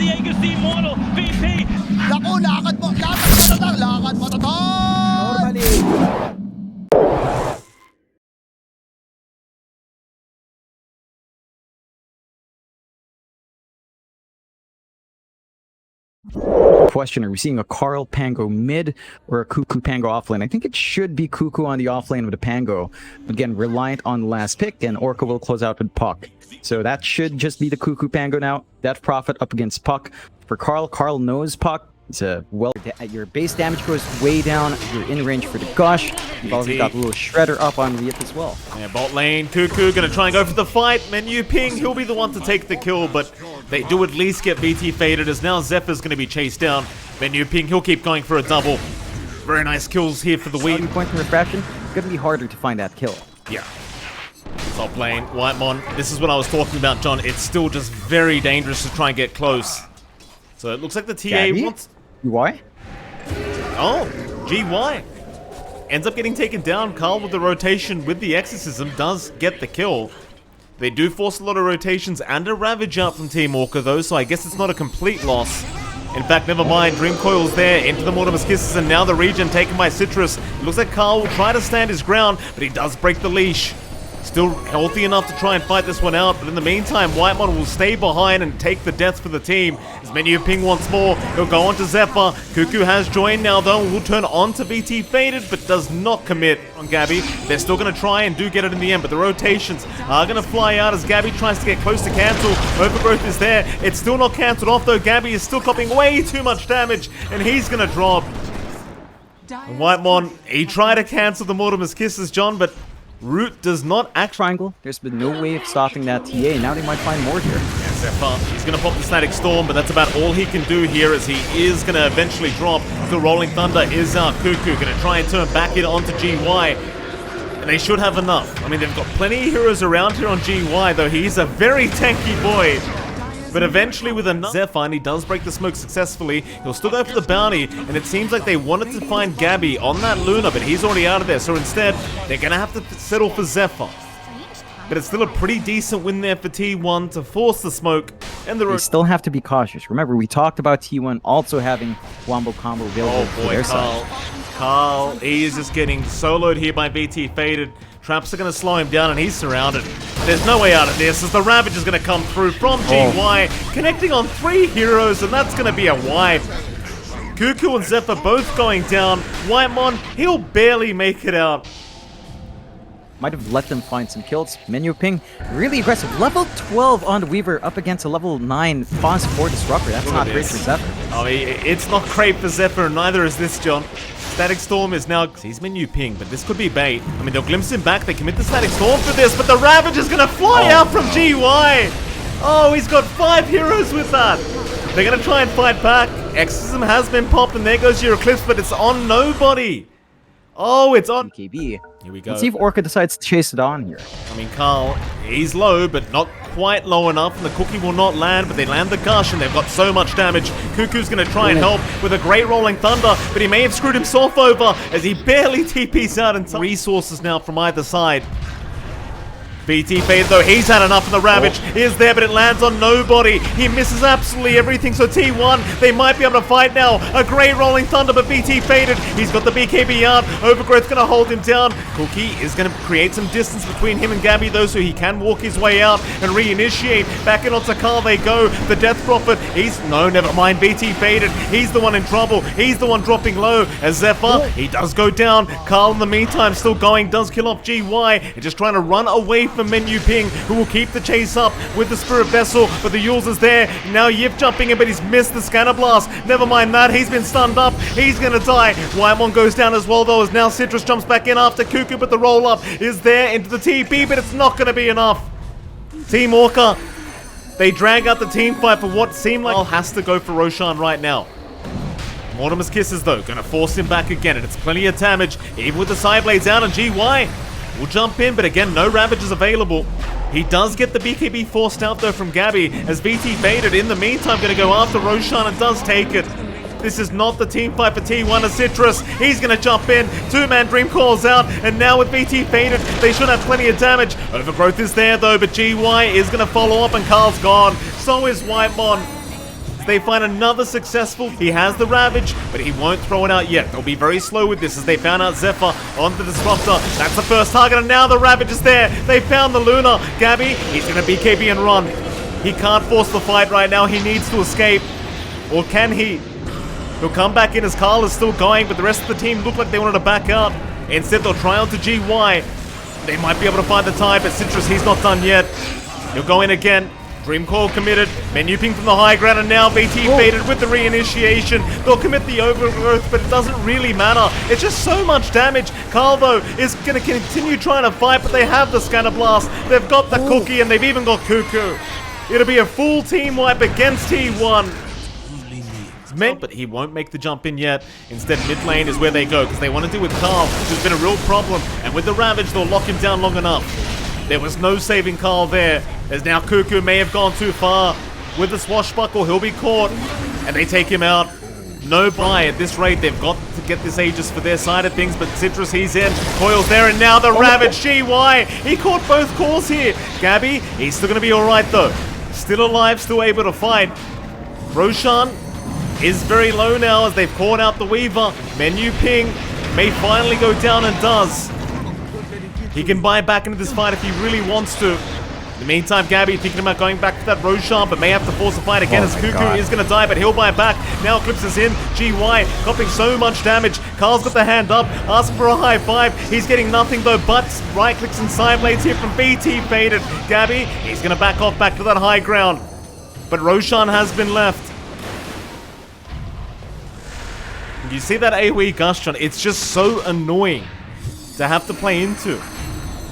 Diego si Moro, VP. Naku, lakad mo tatang, lakad mo tatang! Normally. Question, are we seeing a Carl Pango mid or a Cuckoo Pango offlane? I think it should be Cuckoo on the offlane with a Pango. Again, reliant on the last pick, and Orca will close out with Puck. So that should just be the Cuckoo Pango now. Death Prophet up against Puck. For Carl, Carl knows Puck. It's a your base damage goes way down. You're in range for the Gush. You've also got a little Shredder up on Riot as well. Yeah, bot lane, Cuckoo gonna try and go for the fight. Menu Ping, he'll be the one to take the kill, but they do at least get BT faded as now Zephyr's gonna be chased down. Menu Ping, he'll keep going for a double. Very nice kills here for the win. Point from refraction, gonna be harder to find that kill. Yeah. Top lane, Whitemon. This is what I was talking about, John. It's still just very dangerous to try and get close. So it looks like the TA wants... Why? Oh, GY. Ends up getting taken down. Carl with the rotation with the Exorcism does get the kill. They do force a lot of rotations and a Ravage out from Team Orca though, so I guess it's not a complete loss. In fact, never mind, Dream Coil's there, into the Mortimer's Kisses, and now the regen taken by Citrus. It looks like Carl will try to stand his ground, but he does break the leash. Still healthy enough to try and fight this one out, but in the meantime, Whitemon will stay behind and take the deaths for the team. As Menu Ping once more, he'll go on to Zephyr. Cuckoo has joined now though, will turn on to BT Faded, but does not commit on Gabby. They're still going to try and do get it in the end, but the rotations are going to fly out as Gabby tries to get close to cancel. Overgrowth is there. It's still not cancelled off though. Gabby is still copying way too much damage, and he's going to drop. And Whitemon, he tried to cancel the Mortimer's Kisses, John, but Root does not act. Triangle. There's been no way of stopping that TA. Now they might find more here. Yeah, Zephyr, he's going to pop the Static Storm, but that's about all he can do here as he is going to eventually drop. The Rolling Thunder is out. Cuckoo going to try and turn back it onto GY. And they should have enough. I mean, they've got plenty of heroes around here on GY, though he's a very tanky boy. But eventually with a Zephyr, and he does break the smoke successfully, he'll still go for the bounty, and it seems like they wanted to find Gabby on that Luna, but he's already out of there, so instead, they're going to have to settle for Zephyr. But it's still a pretty decent win there for T1 to force the smoke, and the... They still have to be cautious. Remember, we talked about T1 also having Wombo Combo available for their side. Carl, he is just getting soloed here by BT Faded. Traps are going to slow him down, and he's surrounded. There's no way out of this, as the Ravage is going to come through from GY, connecting on 3 heroes, and that's going to be a wipe. Cuckoo and Zephyr both going down. Whitemon, he'll barely make it out. Might have let them find some kills. Menu Ping, really aggressive. Level 12 on the Weaver up against a level 9 Fonz 4 Disruptor. That's not great for Zephyr. Oh, it's not great for Zephyr, neither is this, John. Static Storm is now... He's Menu Ping, but this could be bait. I mean, they'll glimpse him back. They commit the Static Storm for this, but the Ravage is going to fly out from GY. Oh, he's got 5 heroes with that. They're going to try and fight back. Exorcism has been popped, and there goes your Eclipse, but it's on nobody. Oh, it's on... BKB. Here we go. Let's see if Orca decides to chase it on here. I mean, Carl, he's low, but not quite low enough, and the cookie will not land, but they land the Gush, and they've got so much damage. Cuckoo's going to try and help with a great Rolling Thunder, but he may have screwed himself over as he barely TPs out in resources now from either side. BT Fade, though, he's had enough, and the Ravage is there, but it lands on nobody. He misses absolutely everything, so T1, they might be able to fight now. A great Rolling Thunder, but BT Faded. He's got the BKB out. Overgrowth's going to hold him down. Cookie is going to create some distance between him and Gabby, though, so he can walk his way out and reinitiate. Back in onto Carl they go. The Death Prophet, no, never mind. BT Faded. He's the one in trouble. He's the one dropping low. As Zephyr, he does go down. Carl, in the meantime, still going, does kill off GY, and just trying to run away from Menu Ping, who will keep the chase up with the Spirit Vessel, but the Yules is there. Now Yip jumping in, but he's missed the Scanner Blast. Never mind that, he's been stunned up. He's gonna die. Whitemon goes down as well, though, as now Citrus jumps back in after Cuckoo, but the roll-up is there into the TP, but it's not gonna be enough. Team Orca, they drag out the team fight for what seemed like has to go for Roshan right now. Mortimer's Kisses, though, gonna force him back again, and it's plenty of damage, even with the side blades out, and GY will jump in, but again, no Ravages available. He does get the BKB forced out, though, from Gabby, as BT Faded, in the meantime, going to go after Roshan and does take it. This is not the team fight for T1 as Citrus. He's going to jump in. 2-man Dream calls out, and now with BT Faded, they should have plenty of damage. Overgrowth is there, though, but GY is going to follow up, and Carl's gone. So is Whitemon. they find another successful. He has the Ravage, but he won't throw it out yet. They'll be very slow with this as they found out Zephyr on the Disruptor. That's the first target, and now the Ravage is there. They found the Luna. Gabby, he's going to BKB and run. He can't force the fight right now. He needs to escape. Or can he? He'll come back in as Carl is still going, but the rest of the team look like they wanted to back out. Instead, they'll try on to GY. They might be able to find the tie, but Citrus, he's not done yet. He'll go in again. Dream Coil committed. Menu ping from the high ground, and now BT faded with the reinitiation. They'll commit the overgrowth, but it doesn't really matter. It's just so much damage. Carl, though, is going to continue trying to fight, but they have the Scanner Blast. They've got the Cookie, and they've even got Cuckoo. It'll be a full team wipe against T1. But he won't make the jump in yet. Instead, mid lane is where they go, because they want to deal with Carl, who's been a real problem. And with the Ravage, they'll lock him down long enough. There was no saving Carl there, as now Cuckoo may have gone too far. With the Swashbuckle, he'll be caught, and they take him out. No buy at this rate. They've got to get this Aegis for their side of things, but Citrus, he's in. Coil's there, and now the Ravage. GY, he caught both calls here. Gabby, he's still going to be alright, though. Still alive, still able to fight. Roshan is very low now as they've caught out the Weaver. Menu ping may finally go down, and does. He can buy back into this fight if he really wants to. In the meantime, Gabby thinking about going back to that Roshan, but may have to force a fight again as Cuckoo is going to die, but he'll buy back. Now Eclipse is in. GY copping so much damage. Carl's got the hand up, asking for a high five. He's getting nothing though, but right clicks and side blades here from BT faded. Gabby, he's going to back off back to that high ground. But Roshan has been left. You see that AoE Gush, John? It's just so annoying to have to play into.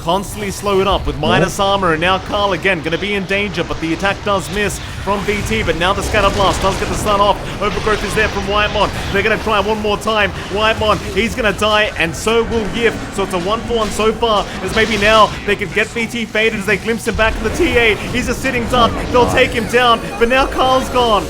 Constantly slow it up with minus armor, and now Carl again going to be in danger, but the attack does miss from BT, but now the Scatter Blast does get the stun off. Overgrowth is there from Whitemon. They're going to try one more time. Whitemon, he's going to die, and so will Yif. So it's a 1-for-1 so far, as maybe now they could get BT faded as they glimpse him back in the TA. He's a sitting duck. They'll take him down, but now Carl's gone.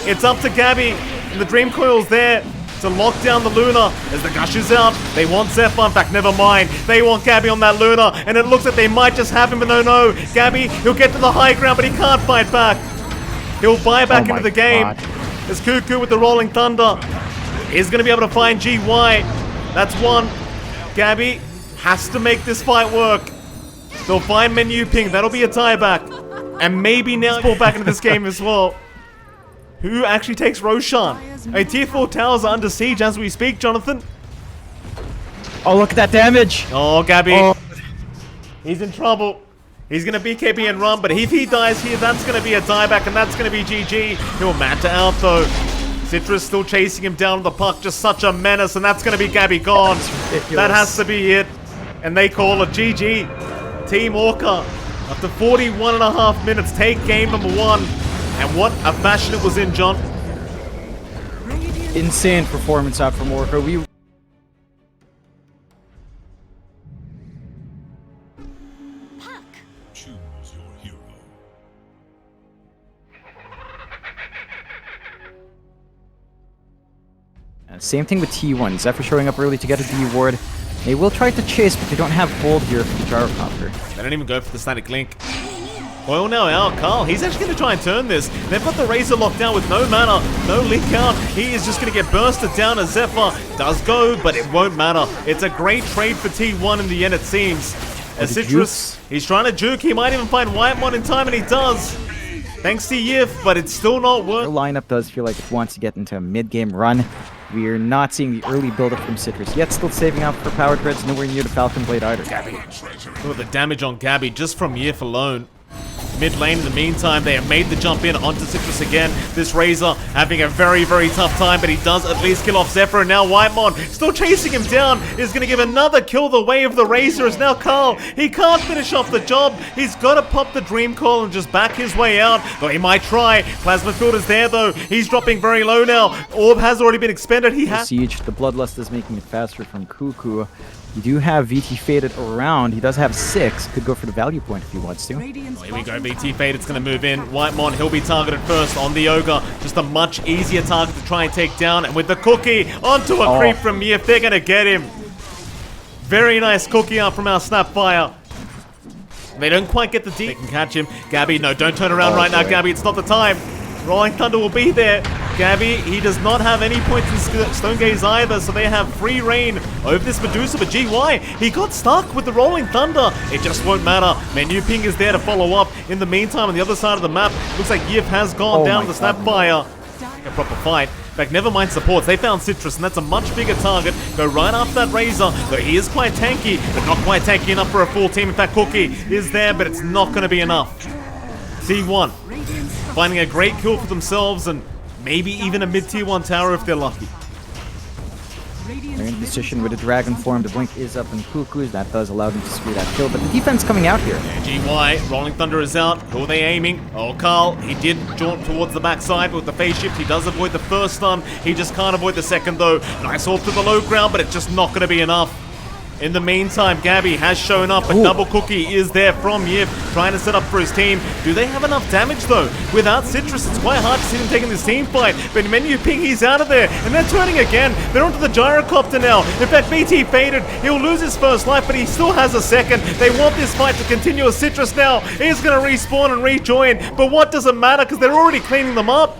It's up to Gabby, and the Dream Coil's there to lock down the Luna as the Gush is out. They want Zephyr. In fact, never mind. They want Gabby on that Luna, and it looks like they might just have him, but no. Gabby, he'll get to the high ground, but he can't fight back. He'll buy back into the game. As Cuckoo with the Rolling Thunder is going to be able to find GY. That's one. Gabby has to make this fight work. They'll find Menu Ping. That'll be a tieback. And maybe now pull back into this game as well. Who actually takes Roshan? A tier 4 towers are under siege as we speak, Jonathan. Oh, look at that damage. Oh, Gabby. He's in trouble. He's going to BKB and run, but if he dies here, that's going to be a dieback, and that's going to be GG. He'll matter out, though. Citrus still chasing him down the puck, just such a menace, and that's going to be Gabby gone. That has to be it. And they call it GG. Team Orca, after 41.5 minutes, take game number 1. And what a fashion it was in, John. Insane performance out from Orca. Choose your hero. Same thing with T1. Zephyr showing up early to get a D ward. They will try to chase, but they don't have hold here from the Gyrocopter. They don't even go for the static link. Coil now out. Carl, he's actually going to try and turn this. They've got the Razor locked down with no mana, no link out. He is just going to get bursted down as Zephyr does go, but it won't matter. It's a great trade for T1 in the end, it seems. As Citrus, he's trying to juke. He might even find Whitemon in time, and he does. Thanks to Yif, but it's still not working. Their lineup does feel like it wants to get into a mid-game run. We are not seeing the early build-up from Citrus, yet still saving up for Power Treads, nowhere near the Falcon Blade either. Gabby. Look at the damage on Gabby just from Yif alone. Mid lane in the meantime, they have made the jump in onto Citrus again. This Razor having a very, very tough time, but he does at least kill off Zephyr, and now Whitemon still chasing him down is going to give another kill the way of the Razor. Is now Carl. He can't finish off the job. He's got to pop the Dream Coil and just back his way out, though he might try. Plasma Field is there though. He's dropping very low now. Orb has already been expended. He has Siege. The Bloodlust is making it faster from Cuckoo. You do have VT faded around. He does have 6. Could go for the value point if he wants to. Oh, here we go, BT Fade, it's going to move in. Whitemon, he'll be targeted first on the Ogre. Just a much easier target to try and take down. And with the Cookie onto a creep from Yif, they're going to get him. Very nice Cookie out from our Snapfire. They don't quite get the D. They can catch him. Gabby, no, don't turn around right now, Gabby. It's not the time. Rolling Thunder will be there. Gabby, he does not have any points in Stone Gaze either, so they have free reign over this Medusa. But GY, he got stuck with the Rolling Thunder. It just won't matter. Menu Ping is there to follow up. In the meantime, on the other side of the map, looks like Yif has gone down the Snapfire. A proper fight. In fact, never mind supports. They found Citrus, and that's a much bigger target. Go right after that Razor, though he is quite tanky, but not quite tanky enough for a full team. In fact, Cookie is there, but it's not going to be enough. T1 finding a great kill for themselves, and maybe even a mid-tier 1 tower if they're lucky. They're in position with a dragon form. The blink is up in Cuckoo's. That does allow them to secure that kill, but the defense coming out here. GY, Rolling Thunder is out. Who are they aiming? Oh, Carl, he did jaunt towards the backside, but with the phase shift, he does avoid the first stun. He just can't avoid the second, though. Nice off to the low ground, but it's just not going to be enough. In the meantime, Gabby has shown up, and Double Cookie is there from Yif, trying to set up for his team. Do they have enough damage, though? Without Citrus, it's quite hard to see them taking this team fight, but Menu Ping, he's out of there, and they're turning again. They're onto the Gyrocopter now. In fact, BT faded. He'll lose his first life, but he still has a second. They want this fight to continue as Citrus now. He's going to respawn and rejoin, but what does it matter, because they're already cleaning them up.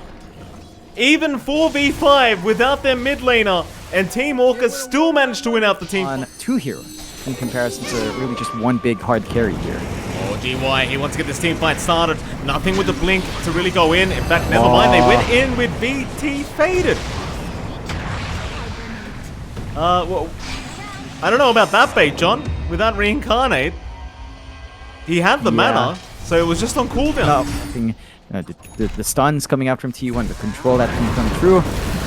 Even 4v5 without their mid laner, and Team Orca still managed to win out the team. On 2 heroes in comparison to really just one big hard carry here. Oh, GY, he wants to get this team fight started. Nothing with the blink to really go in. In fact, never mind, they went in with BT faded. Well, I don't know about that bait, John. Without reincarnate, he had the mana, so it was just on cooldown. No, the stuns coming out from T1, the control that can come through.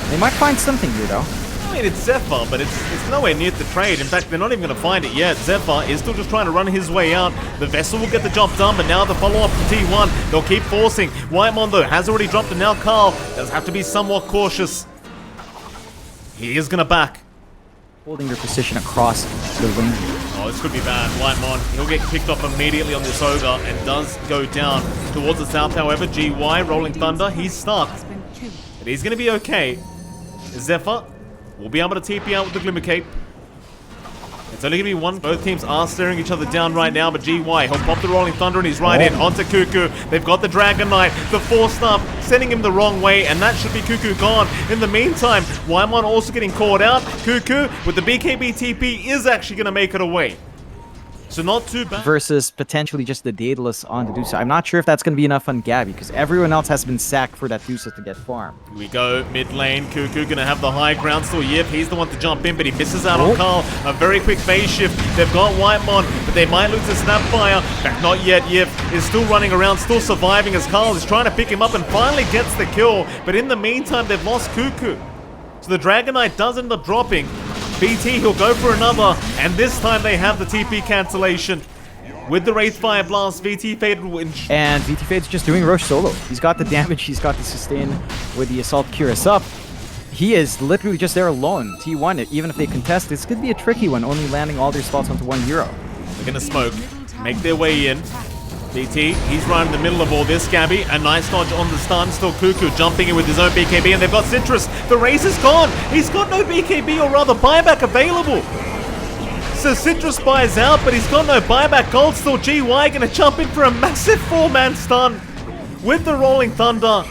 They might find something here, though. I mean, it's Zephyr, but it's nowhere near the trade. In fact, they're not even going to find it yet. Zephyr is still just trying to run his way out. The Vessel will get the job done, but now the follow-up from T1. They'll keep forcing. Whitemon, though, has already dropped, and now Carl does have to be somewhat cautious. He is going to back. Holding their position across the wing. Oh, this could be bad. Whitemon, he'll get kicked off immediately on this Ogre and does go down towards the south. However, GY, Rolling Thunder, he's stuck. But he's going to be okay. Zephyr will be able to TP out with the Glimmer Cape. It's only going to be one. Both teams are staring each other down right now, but GY, he'll pop the Rolling Thunder and he's right in onto Cuckoo. They've got the Dragon Knight, the Force Staff, sending him the wrong way, and that should be Cuckoo gone. In the meantime, Whitemon also getting caught out. Cuckoo, with the BKB TP, is actually going to make it away. So not too bad. Versus potentially just the Daedalus on the Dusa. I'm not sure if that's going to be enough on Gabby, because everyone else has been sacked for that Dusa to get farmed. Here we go, mid lane. Cuckoo going to have the high ground still. Yip, he's the one to jump in, but he misses out on Carl. A very quick phase shift. They've got Whitemon, but they might lose the Snapfire. Back, not yet. Yip is still running around, still surviving as Carl is trying to pick him up and finally gets the kill. But in the meantime, they've lost Cuckoo. So the Dragon Knight does end up dropping. BT, he'll go for another, and this time they have the TP cancellation. With the Wraithfire Blast, VT Fade will win. And VT Fade's just doing Roche solo. He's got the damage, he's got the sustain with the Assault Curious up. He is literally just there alone. T1, even if they contest, this could be a tricky one, only landing all their spots onto one hero. They're gonna smoke, make their way in. BT, he's right in the middle of all this. Gabby, a nice dodge on the stun. Still Cuckoo jumping in with his own BKB, and they've got Citrus. The race is gone. He's got no BKB, or rather buyback available. So Citrus buys out, but he's got no buyback. Gold still GY gonna jump in for a massive 4-man stun with the Rolling Thunder.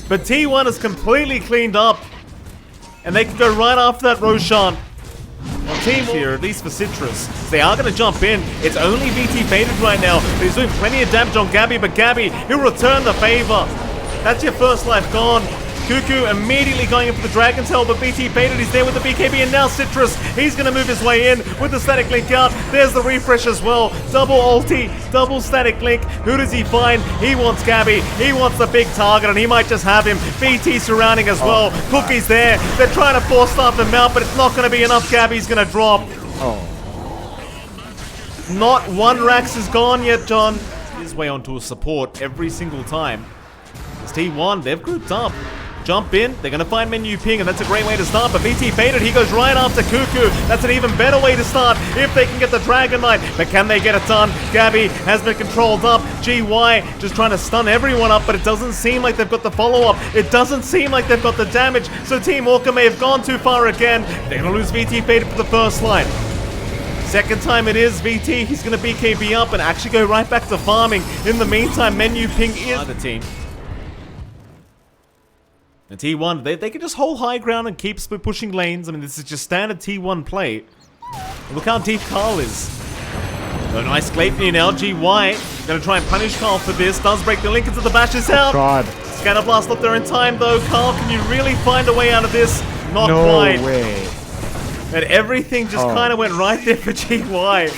But T1 is completely cleaned up, and they can go right after that Roshan. Well, team here, at least for Citrus, they are going to jump in. It's only BT faded right now, but he's doing plenty of damage on Gabby, but Gabby, he'll return the favor. That's your first life gone. Cuckoo immediately going in for the Dragon's Tail, but BT faded, he's there with the BKB, and now Citrus, he's going to move his way in with the Static Link out. There's the refresh as well. Double ulti, double Static Link. Who does he find? He wants Gabby, he wants the big target, and he might just have him. BT surrounding as well. Cookie's there. They're trying to force start them out, but it's not going to be enough. Gabby's going to drop. Not one Rax is gone yet, John. His way onto a support every single time. It's T1, they've grouped up. Jump in, they're going to find Menu Ping, and that's a great way to start, but BT faded, he goes right after Cuckoo. That's an even better way to start if they can get the Dragon Knight, but can they get it done? Gabby has been controlled up. GY just trying to stun everyone up, but it doesn't seem like they've got the follow-up. It doesn't seem like they've got the damage, so Team Orca may have gone too far again. They're going to lose VT faded for the first line. Second time it is VT, he's going to BKB up and actually go right back to farming. In the meantime, Menu Ping is the team. And T1, they can just hold high ground and keep pushing lanes. I mean, this is just standard T1 play. Look how deep Carl is. Oh, nice Gleipnir now. GY gonna try and punish Carl for this. Does break the link into the bashes out. God. Scanner Blast up there in time though. Carl, can you really find a way out of this? Not No quite. way. And everything just kind of went right there for GY.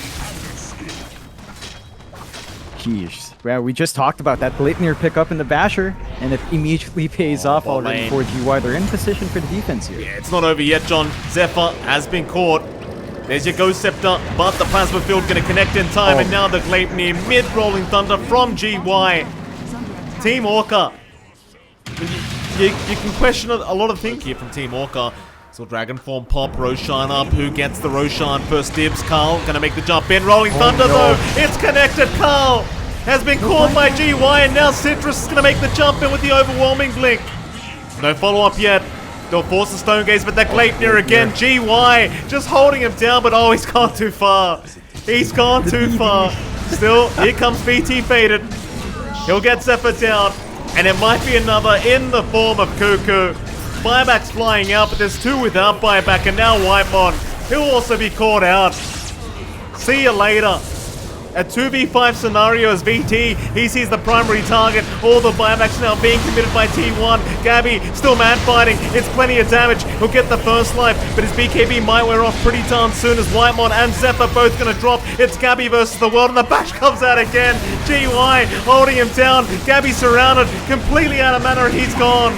Jeez. Well, we just talked about that Gleipnir pickup in the basher, and it immediately pays off bot already lane. for GY. They're in position for the defense here. Yeah, it's not over yet, John. Zephyr has been caught. There's your Ghost Scepter, but the Plasma Field going to connect in time, and now the Gleipnir mid-rolling thunder from GY. Team Orca. You can question a lot of things here from Team Orca. So Dragon Form pop, Roshan up. Who gets the Roshan? First dibs. Carl gonna make the jump in. Rolling Thunder though. It's connected. Carl has been caught by GY, and now Citrus is gonna make the jump in with the overwhelming blink. No follow-up yet. They'll force the Stone Gaze, but that Gleipnir again. GY just holding him down, but oh, he's gone too far. He's gone too far. Still, here comes BT Faded. He'll get Zephyr down, and it might be another in the form of Cuckoo. Buyback's flying out, but there's two without buyback, and now Whitemon. He'll also be caught out. See you later. A 2v5 scenario as VT, he sees the primary target. All the buybacks now being committed by T1. Gabby still man fighting. It's plenty of damage. He'll get the first life, but his BKB might wear off pretty darn soon as Whitemon and Zephyr both gonna drop. It's Gabby versus the world, and the bash comes out again. GY holding him down. Gabby surrounded, completely out of mana, and he's gone.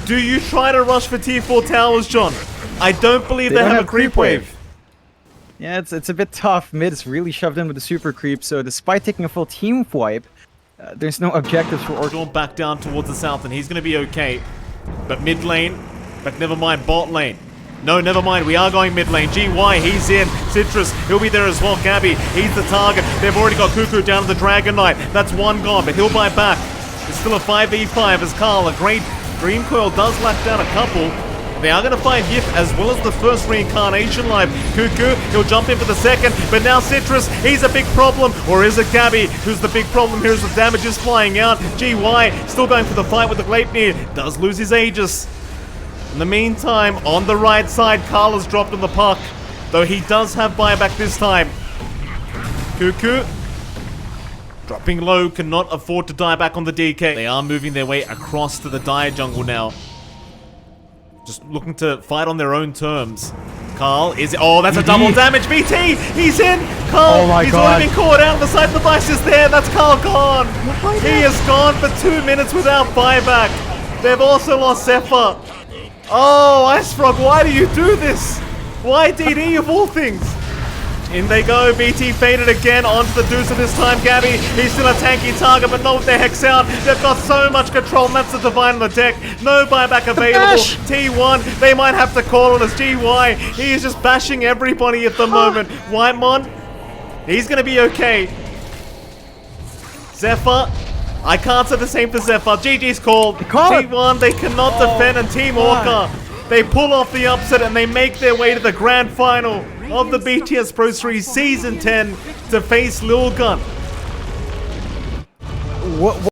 Do you try to rush for tier 4 towers, John? I don't believe they have a creep wave. Yeah, it's a bit tough. Mid's really shoved in with the super creep, so despite taking a full team wipe, there's no objectives for Orca. Drawn back down towards the south, and he's going to be okay. But mid lane, but never mind, bot lane. No, never mind, we are going mid lane. GY, he's in. Citrus, he'll be there as well. Gabby, he's the target. They've already got Cuckoo down to the Dragon Knight. That's one gone, but he'll buy back. It's still a 5v5 as Carl, a great Green Coil does lap down a couple. They are going to find Yif as well as the first reincarnation life. Cuckoo, he'll jump in for the second, but now Citrus, he's a big problem. Or is it Gabby who's the big problem here as the damage is flying out? GY still going for the fight with the Gleipnir, does lose his Aegis. In the meantime, on the right side, Carl has dropped on the puck, though he does have buyback this time. Cuckoo dropping low, cannot afford to die back on the DK. They are moving their way across to the Dire jungle now. Just looking to fight on their own terms. Carl is... Oh, that's a double damage. BT, he's in. Carl, he's already been caught out. The side of the device is there. That's Carl gone. He is gone for 2 minutes without buyback. They've also lost Zephyr. Oh, Ice Frog, why do you do this? Why DD of all things? In they go, BT faded again onto the Deucer this time. Gabby, he's still a tanky target, but not with their Hex out. They've got so much control, and that's the Divine on the deck. No buyback available. T1, they might have to call on as GY. He is just bashing everybody at the moment. Whitemon, he's going to be okay. Zephyr, I can't say the same for Zephyr. GG's called. T1, they cannot defend, and Team Orca, they pull off the upset and they make their way to the grand final of the BTS Pro Series Season 10 to face Lil Gun. What